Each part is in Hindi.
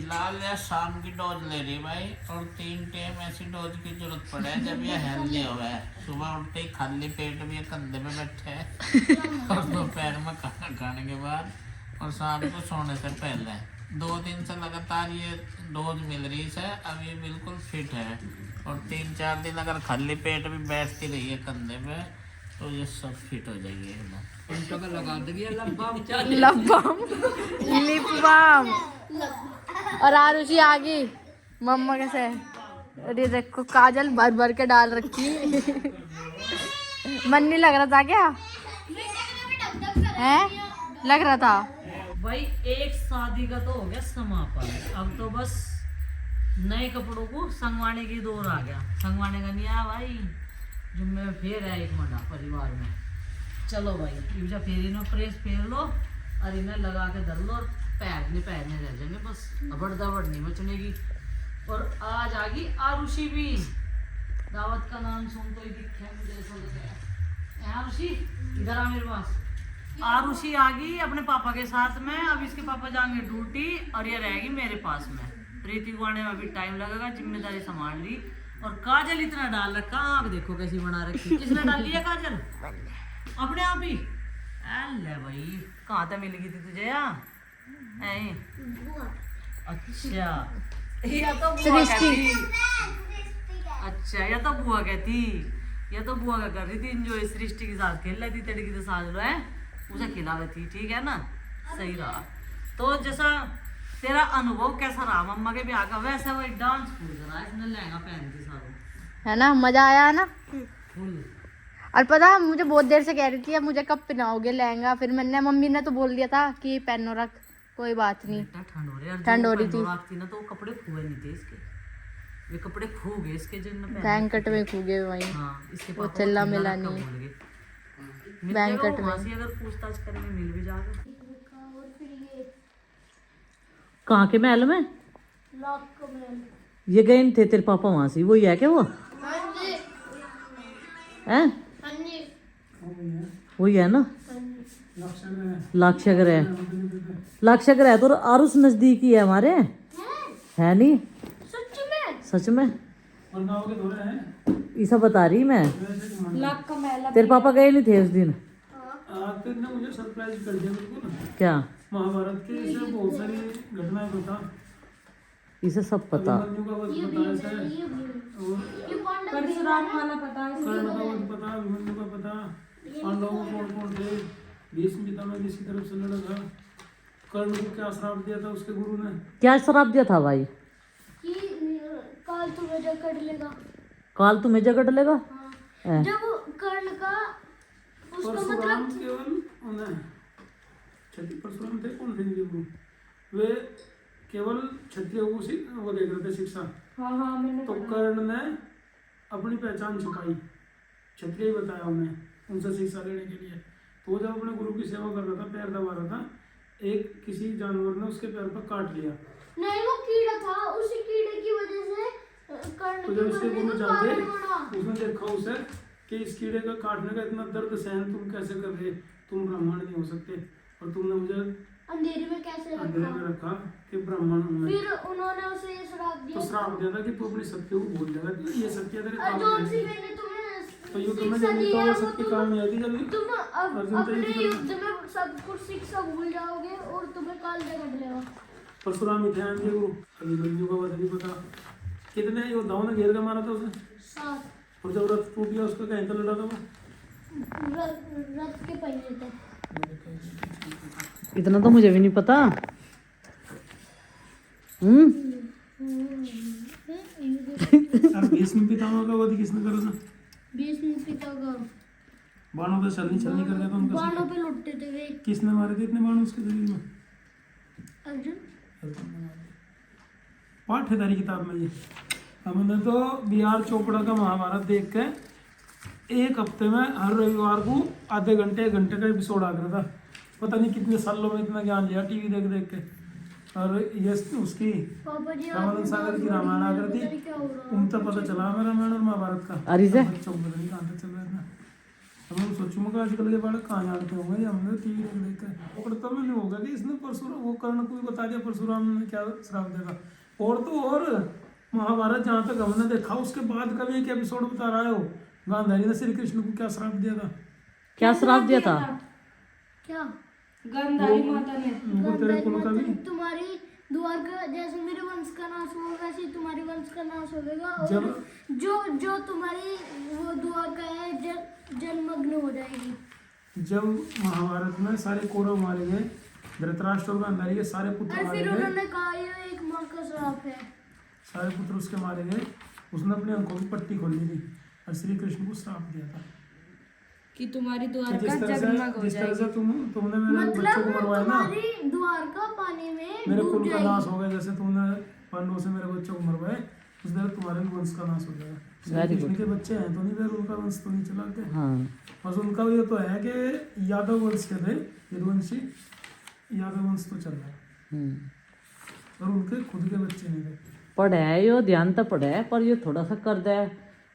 फिलहाल या शाम की डोज ले रही भाई, और 3 टाइम ऐसी डोज की जरूरत पड़े जब ये हेल्दी हो गया। सुबह उठते ही खाली पेट में कंधे पे बैठे है और दोपहर में खाना खाने के बाद और शाम को सोने से पहले 2 दिन से लगातार ये डोज मिल रही है। अब ये बिल्कुल फिट है, और 3-4 दिन अगर खाली पेट भी बैठती रही है कंधे पे तो ये सब फिट हो जाएगी एकदम। लगा देगी लिप बाम। और आरुषि आ गई मम्मा कैसे। और ये देखो काजल भर भर के डाल रखी। मन नहीं लग रहा था क्या? है लग रहा था भाई। एक शादी का तो हो गया समापन, अब तो बस नए कपड़ों को संगवाने की दौर आ गया। संगवाने का नहीं आया भाई, जुम्मे फेर है एक महीना परिवार में। चलो भाई यूजा फेर इन्हें प्रेस फेर लो और इन्हें लगा के धर लो, पैरने रह जाएंगे बस, अबड़ दबड़ नहीं मचने की। और आज आ गई आरुषि भी, दावत का नाम सुन तो ही दिखे मुझे ऐसा लग रहा है। आरुषि इधर आ मेरे पास। आरुषि आ गई अपने पापा के साथ में, अब इसके पापा जाएंगे ड्यूटी और ये रहेगी मेरे पास में। प्रीति को आने में अभी टाइम लगेगा, जिम्मेदारी संभाल ली। और काजल इतना डाल रखा, आँख देखो कैसी बना रखी। किसने डाली है काजल? अपने आप ही। अल्ले भाई कहाँ तक मिल गई थी तुझे यहाँ? अच्छा या तो बुआ कहती, अच्छा या तो बुआ कहती, या तो बुआ का कर रही थी इंजॉय, सृष्टि के साथ खेल रही थी। तड़की तो साज लो है उसे खिला रही थी, ठीक है ना? सही रहा। तो जैसा तेरा अनुभव कैसा रहा मम्मा के ब्याह का, वैसे वही डांस फूल रहा है। इसने लहंगा पहनती सारों, है ना, मजा आया ना फुल। और पता है मुझे बहुत देर से कह रही थी अब मुझे कब पहनाओगे लहंगा, फिर मैंने मम्मी ने तो बोल दिया था कि पहनो रख, कोई बात नहीं। ठंड हो रही है, ठंड हो रही थी ना, तो कपड़े खूबे नहीं थे इसके, वे कपड़े खो गए इसके जो बैंकट में खूगे वहीं। हाँ, इसके वो चिल्ला मिला नहीं बैंकट में। अगर पूछताछ करेंगे मिल भी जाएगा। कहाँ के महल में? ये गए थे तेरे पापा वहां से, वही है क्या वो? हैं? वही है ना, लाक्षागर है। लाक्षागर है तो आरुष नजदीक ही है हमारे, है नहीं? सच में ऐसा बता रही मैं। तेरे पापा गए नहीं थे उस दिन? मुझे सरप्राइज कर दिया बिल्कुल। क्या? महाभारत के इसे बहुत सारी घटनाएं पता, इसे सब पता। परशुराम वाला पता है, कर्ण का वध पता, अभिमन्यु का पता, पांडवों कौन कौन थे, भीष्म पितामह किसी तरफ से लड़ा था, कर्ण को क्या श्राप दिया था उसके गुरु ने। क्या श्राप दिया था भाई? काल तुम्हें जकड़ लेगा। काल तुम्हें जकड़ लेगा? हाँ। जब कर्ण का उसका मतलब केवल परशुराम थे, कौन थे इनके गुरु? वे केवल क्षत्रिय को वो देख रहे थे शिक्षा। हाँ, मैंने तो कर्ण ने अपनी पहचान छुपाई, क्षत्रिय बताया उन्हें उनसे शिक्षा लेने के लिए। तो वो जब अपने गुरु की सेवा कर रहा था, पैर दबा रहा था, एक किसी जानवर ने उसके पैर पर काट लिया। नहीं वो कीड़ा था, उसी कीड़े की वजह से कर्ण तो जब उसके गुरु जाते उसने देखा उसे कि इस कीड़े का काटने का इतना दर्द सहन तुम कैसे कर रहे, तुम ब्राह्मण नहीं हो सकते, और तुमने मुझे अंधेरे में कैसे रखा कि ब्राह्मण हूं मैं। फिर उन्होंने उसे ये श्राप दिया। तो श्राप दिया था कि तू अपनी सत्य को भूल जाएगा, तो ये सत्य तेरे काम अर्जुन में से आएगी। मैंने तुम्हें तो युद्ध में शिक्षा जब दी तो है, वो वो सबके काम में आती जल्दी। तुम अर्जुन तो अपने युद्ध में सब कुछ शिक्षा भूल जाओगे और तुम्हें काल जकड़ लेगा। परशुराम इतिहान के गुरु, अभिमन्यु का वध नहीं पता, कितने योद्धाओं ने घेर के मारा था उसे। 7। और जब रथ टूट गया उसका कहीं तो लड़ा था वो, रथ के पहिए थे। इतना तो मुझे भी नहीं पता। भीष्म पितामह का वध किसने करा था? भीष्म पिता का बाणों पे छलनी कर गया था उनका। बाणों पे लुटते थे वे। किसने मारे थे इतने बाण उसके शरीर में? अर्जुन। पाठ है तारी किताब में ये। हमने तो बी.आर. चोपड़ा का महाभारत देख के एक हफ्ते में हर रविवार को आधे घंटे 1 घंटे का एपिसोड आ गया था। पता नहीं कितने सालों में इतना ज्ञान लिया टीवी देख देख के। और ये उसकी रामानंद सागर की रामायण आ गई थी, उनको पता चला मेरा रामायण और महाभारत का। अरे से बच्चों को पता नहीं कहाँ तक चल रहा था। हम सोचूंगा आजकल के बालक कहाँ जानते होंगे, हमने टीवी देख देख कर पकड़ता में नहीं होगा कि इसने परशुराम वो कर्ण को भी बता दिया परशुराम ने क्या श्राप देगा। और तो और महाभारत जहाँ तक हमने देखा उसके बाद का भी एक एपिसोड बता रहा है वो गांधारी ने श्री कृष्ण को क्या श्राप दिया था। क्या श्राप दिया था? क्या गांधारी माता ने उनको तेरे कुल का भी तुम्हारी द्वारका जैसे मेरे वंश का नाश हुआ वैसे ही तुम्हारी वंश का नाश होगा और जब जो तुम्हारी वो द्वारका है जलमग्न हो जाएगी। जब महाभारत में सारे कौरव मारे गए, धृतराष्ट्र और गांधारी के सारे पुत्र और मारे फिर गए, उन्होंने कहा ये एक माँ का श्राप है। सारे पुत्र उसके मारे गए, उसने अपनी आंखों की पट्टी खोल ली थी और श्री कृष्ण को श्राप दिया था कि तुम्हारी कि द्वारका जगमग हो जिस तरह जाएगी। से तुमने मेरे बच्चों को मतलब मरवाया ना, तुम्हारी द्वारका पानी में मेरे डूब कुल का जाएगी। नाश हो गया, जैसे तुमने पांडवों से मेरे बच्चों को मरवाए उस तरह तुम्हारे भी वंश का नाश हो जाएगा। श्री कृष्ण के बच्चे हैं तो नहीं, फिर उनका वंश तो नहीं चलाते। हाँ, बस उनका ये तो है कि यादव वंश के थे, यदुवंशी यादव वंश तो चल रहा है और उनके खुद के बच्चे नहीं थे। पढ़े है यो, ध्यान तो पढ़े है पर ये थोड़ा सा कर दे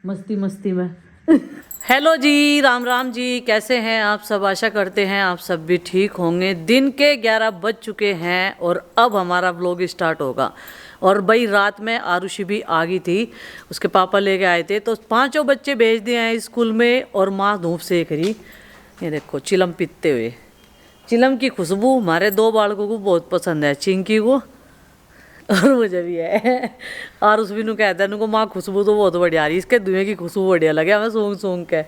मस्ती मस्ती में। हेलो जी, राम राम जी, कैसे हैं आप सब? आशा करते हैं आप सब भी ठीक होंगे। दिन के 11 बज चुके हैं और अब हमारा व्लॉग स्टार्ट होगा। और भाई रात में आरुषि भी आ गई थी, उसके पापा लेके आए थे तो 5 बच्चे भेज दिए हैं स्कूल में और माँ धूप सेक रही। ये देखो चिलम पीते हुए, चिलम की खुशबू हमारे 2 बालकों को बहुत पसंद है, चिंकी को और मुझे भी है। और उस भी कहता है उनको माँ खुशबू तो बहुत बढ़िया आ रही, इसके धुएं की खुशबू बढ़िया लगे हमें सूंघ सूंघ के।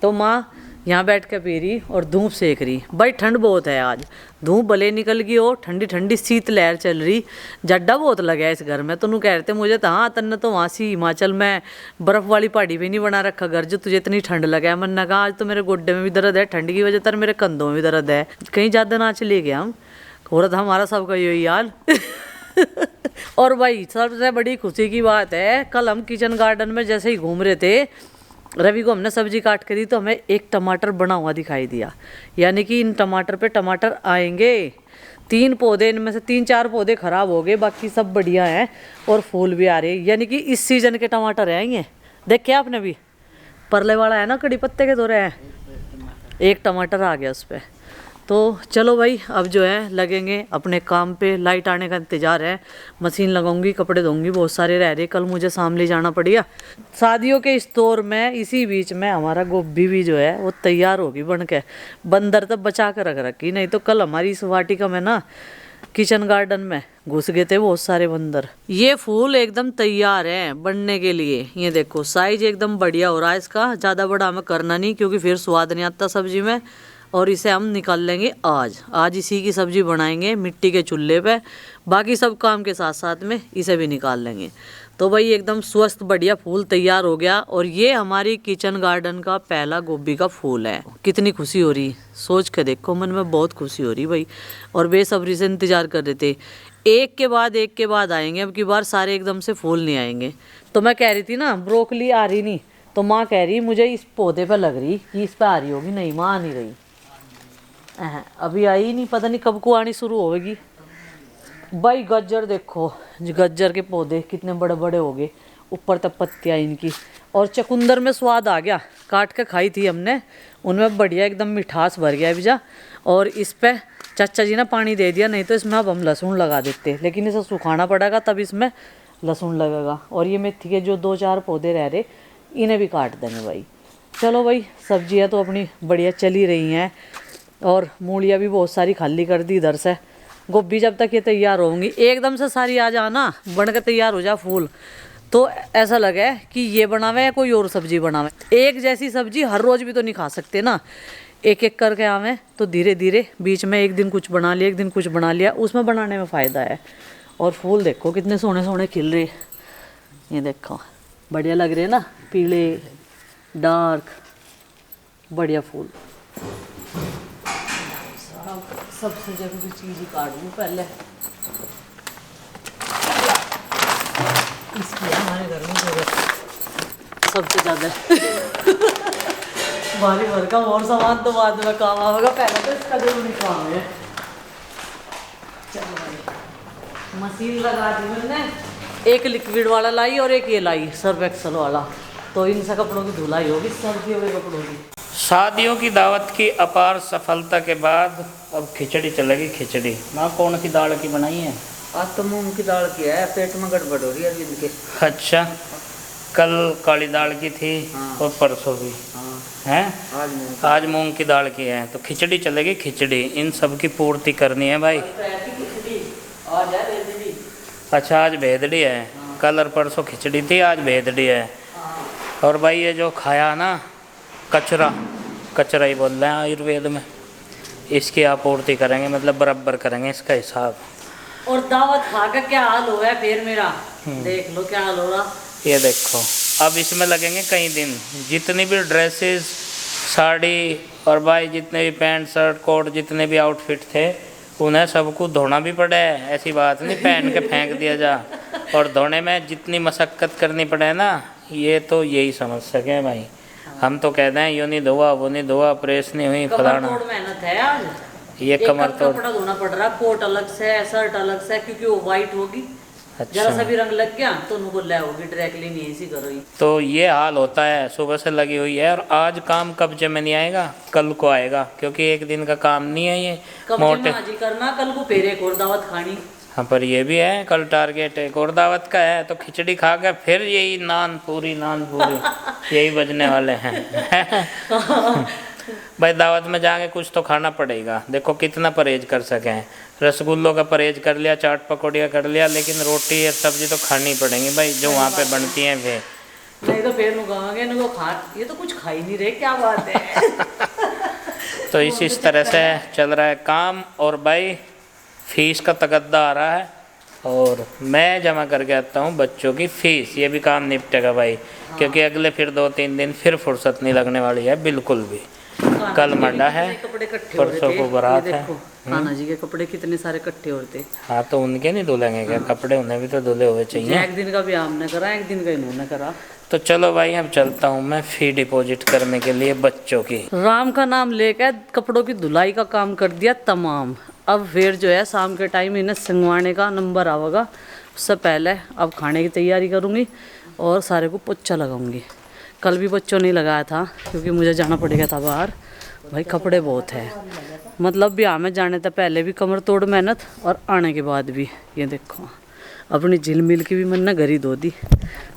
तो माँ यहाँ बैठ के पी रही और धूप सेक रही। भाई ठंड बहुत है आज, धूप भले निकल गई हो, ठंडी ठंडी शीत लहर चल रही, जड्डा बहुत लगा है इस घर में। तो नू कह रहे थे मुझे तो हाँ तन्ने तो वहाँ से हिमाचल में बर्फ़ वाली पहाड़ी पे नहीं बना रखा घर जो तुझे इतनी ठंड लगा है। मैंने कहा आज तो मेरे गोड्डे में भी दर्द है ठंड की वजह तर मेरे कंधों में भी दर्द है, कहीं ज़्यादा ना चले गए हम। औरत हमारा सबका यही हाल। और भाई सबसे बड़ी खुशी की बात है, कल हम किचन गार्डन में जैसे ही घूम रहे थे, रवि को हमने सब्जी काट के दी तो हमें एक टमाटर बना हुआ दिखाई दिया। यानी कि इन टमाटर पे टमाटर आएंगे। 3 पौधे, इनमें से 3-4 पौधे खराब हो गए, बाकी सब बढ़िया हैं और फूल भी आ रहे हैं। यानी कि इस सीजन के टमाटर हैं ये। देखे आपने भी परले वाला है ना, कड़ी पत्ते के दौरे हैं, एक टमाटर आ गया उस पर। तो चलो भाई अब जो है लगेंगे अपने काम पे। लाइट आने का इंतज़ार है, मशीन लगाऊंगी, कपड़े धोऊंगी, बहुत सारे रह रहे, कल मुझे शामली जाना पड़ेगा शादियों के इस दौर में। इसी बीच में हमारा गोभी भी जो है वो तैयार होगी बन के। बंदर तब बचा कर रख रखी, नहीं तो कल हमारी इस वाटिका में ना किचन गार्डन में घुस गए थे बहुत सारे बंदर। ये फूल एकदम तैयार है बनने के लिए। ये देखो साइज एकदम बढ़िया हो रहा है इसका, ज़्यादा बड़ा हमें करना नहीं क्योंकि फिर स्वाद नहीं आता सब्जी में। और इसे हम निकाल लेंगे आज इसी की सब्जी बनाएंगे मिट्टी के चूल्हे पे। बाकी सब काम के साथ साथ में इसे भी निकाल लेंगे। तो भाई एकदम स्वस्थ बढ़िया फूल तैयार हो गया और ये हमारी किचन गार्डन का पहला गोभी का फूल है। कितनी खुशी हो रही, सोच के देखो, मन में बहुत खुशी हो रही भाई। और बेसब्री से इंतज़ार कर रहे थे, एक के बाद आएंगे, अब की बार सारे एकदम से फूल नहीं आएंगे। तो मैं कह रही थी ना ब्रोकली आ रही नहीं, तो माँ कह रही मुझे इस पौधे पर लग रही कि इस पर आ रही होगी, नहीं माँ आ नहीं रही, अभी आई नहीं, पता नहीं कब को आनी शुरू होगी। भाई गाजर देखो, गाजर के पौधे कितने बड़े बड़े हो गए, ऊपर तक पत्तियाँ इनकी। और चकुंदर में स्वाद आ गया, काट के खाई थी हमने, उनमें बढ़िया एकदम मिठास भर गया भैया। और इस पे चाचा जी ने पानी दे दिया, नहीं तो इसमें अब हम लहसुन लगा देते, लेकिन इसे सुखाना पड़ेगा तब इसमें लहसुन लगेगा। और ये मेथी के जो 2-4 पौधे रह रहे इन्हें भी काट देंगे भाई। चलो भाई सब्जियाँ तो अपनी बढ़िया चली रही हैं और मूलियाँ भी बहुत सारी खाली कर दी इधर से। गोभी जब तक ये तैयार होंगी, एकदम से सारी आ जाना बन के तैयार हो जा फूल, तो ऐसा लगे कि ये बनावे या कोई और सब्जी बनावे। एक जैसी सब्जी हर रोज़ भी तो नहीं खा सकते ना, एक एक करके आवे तो धीरे धीरे बीच में एक दिन कुछ बना लिया, एक दिन कुछ बना लिया, उसमें बनाने में फ़ायदा है। और फूल देखो कितने सोने सोने खिल रहे, ये देखो बढ़िया लग रहे ना, पीले डार्क बढ़िया फूल। सबसे जरूरी चीज़ ही काट दूँ पहले, इसकी हमारे घर में जरूरत सबसे ज़्यादा। भारी भरकम और सामान तो बाद में काम आएगा, पहले तो इसका जरूरी काम है। चलो भाई मशीन लगा दी मैंने, एक लिक्विड वाला लाई और एक ये लाई सर्फ एक्सल वाला, तो इनसे कपड़ों की धुलाई होगी, सर्दियों के कपड़ों की। शादियों की दावत की अपार सफलता के बाद अब खिचड़ी चलेगी। खिचड़ी माँ कौन सी दाल की बनाई है? आज तो मूंग की दाल की है, पेट में गड़बड़ हो रही है अरविंद के। अच्छा, कल काली दाल की थी और परसों भी हैं, आज मूंग की दाल की है, तो खिचड़ी चलेगी। खिचड़ी इन सब की पूर्ति करनी है भाई। अच्छा, आज भेदड़ी है, कल और परसों खिचड़ी थी, आज भेदड़ी है। और भाई ये जो खाया ना कचरा, कचरा ही बोल रहे हैं आयुर्वेद में, इसकी आपूर्ति करेंगे, मतलब बराबर करेंगे इसका हिसाब। और दावत खा के क्या हाल हो है फिर मेरा, देख लो क्या हाल हो रहा। ये देखो, अब इसमें लगेंगे कई दिन। जितनी भी ड्रेसेस, साड़ी और भाई जितने भी पैंट शर्ट कोट, जितने भी आउटफिट थे, उन्हें सबको धोना भी पड़े। ऐसी बात नहीं पहन के फेंक दिया जा। और धोने में जितनी मशक्क़त करनी पड़े ना, ये तो यही समझ सके भाई। हम तो कहते हैं यूँ नहीं धोआ, वो नहीं धोआ, प्रेस नहीं हुई, फलाना। कमर तोड़ मेहनत है आज। ये कमर तोड़ कपड़ा धोना पड़ रहा, कोट अलग से, शर्ट अलग से, क्योंकि वो वाइट होगी। जरा सा भी रंग लग गया तो उनको ले होगी डायरेक्टली, नहीं ऐसी करो ही। तो ये हाल होता है, सुबह से लगी हुई है। और आज काम कब्जे में नहीं आएगा, कल को आएगा, क्योंकि एक दिन का काम नहीं है ये। कब्जे में आज ही करना, कल को फिर एक और दावत खानी। हाँ, पर ये भी है, कल टारगेट एक और दावत का है, तो खिचड़ी खा के फिर यही नान पूरी यही बजने वाले हैं। भाई दावत में जाके कुछ तो खाना पड़ेगा। देखो कितना परहेज कर सकें, रसगुल्लों का परहेज कर लिया, चाट पकौड़िया कर लिया, लेकिन रोटी और सब्जी तो खानी पड़ेंगी भाई, जो वहाँ पे बनती हैं फिर। नहीं तो फिर नुकाओगे, इनको खा, ये तो कुछ खा ही नहीं रहे, क्या बात है। तो इस तरह से चल रहा है काम। और भाई फीस का तकद्दा आ रहा है, और मैं जमा करके आता हूँ बच्चों की फीस। ये भी काम निपटेगा भाई, क्योंकि अगले फिर 2-3 दिन फिर फुर्सत नहीं लगने वाली है बिल्कुल भी। कल मंडा है, परसों को बारात है। कान्हा जी के कपड़े कितने सारे इकट्ठे होते। हाँ, तो उनके नहीं धुलेंगे क्या कपड़े? उन्हें भी तो धुले हुए चाहिए। एक दिन का भी हमने करा, एक दिन का इन्होंने करा। तो चलो भाई, अब चलता हूँ मैं फी डिपॉजिट करने के लिए बच्चों की। राम का नाम लेकर कपड़ों की धुलाई का काम कर दिया तमाम। अब फिर जो है शाम के टाइम इन्हें संगवाने का नंबर आवेगा, उससे पहले अब खाने की तैयारी करूँगी और सारे को पोछा लगाऊंगी। कल भी पोछा नहीं लगाया था क्योंकि मुझे जाना पड़ेगा था बाहर। भाई कपड़े बहुत है, मतलब ब्याह में जाने से पहले भी कमर तोड़ मेहनत, और आने के बाद भी। ये देखो अपनी झिल मिल की भी मैंने घर ही धो दी।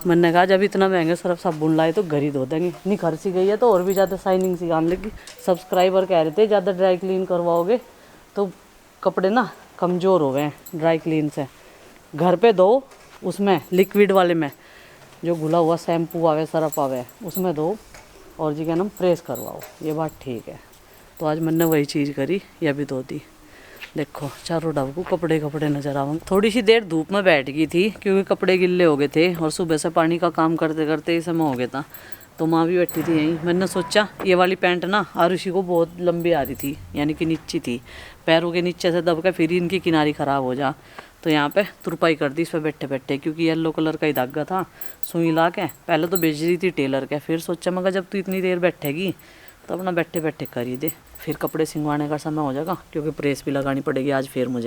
मैंने कहा जब इतना महंगे सर्फ साबुन लाए तो घर ही धो देंगे, निखर सी गई है तो और भी ज़्यादा शाइनिंग सी काम लगी। सब्सक्राइबर कह रहे थे ज़्यादा ड्राई क्लीन करवाओगे तो कपड़े ना कमज़ोर हो गए हैं ड्राई क्लीन से। घर पे दो, उसमें लिक्विड वाले में जो घुला हुआ शैम्पू आवे, सरफ आवे, उसमें दो, और जी क्या नाम प्रेस करवाओ। ये बात ठीक है। तो आज मैंने वही चीज़ करी, यह भी धो दी। देखो चारों डब को कपड़े कपड़े नजर आवेंगे। थोड़ी सी देर धूप में बैठ गई थी क्योंकि कपड़े गिल्ले हो गए थे, और सुबह से पानी का काम करते करते ही समय हो गया था। तो माँ भी बैठी थी यहीं। मैंने सोचा ये वाली पैंट ना आरुषि को बहुत लंबी आ रही थी, यानी कि नीची थी, पैरों के नीचे से दब के फिर इनकी किनारी ख़राब हो जा। तो यहाँ पे तुरपाई कर दी इस पर बैठे बैठे, क्योंकि येलो कलर का ही धागा था, सुई ला के। पहले तो बेच रही थी टेलर के, फिर सोचा मगर जब तू इतनी देर बैठेगी तो अपना बैठे बैठे कर ही दे, फिर कपड़े सिंगवाने का समय हो जाएगा, क्योंकि प्रेस भी लगानी पड़ेगी आज फिर मुझे।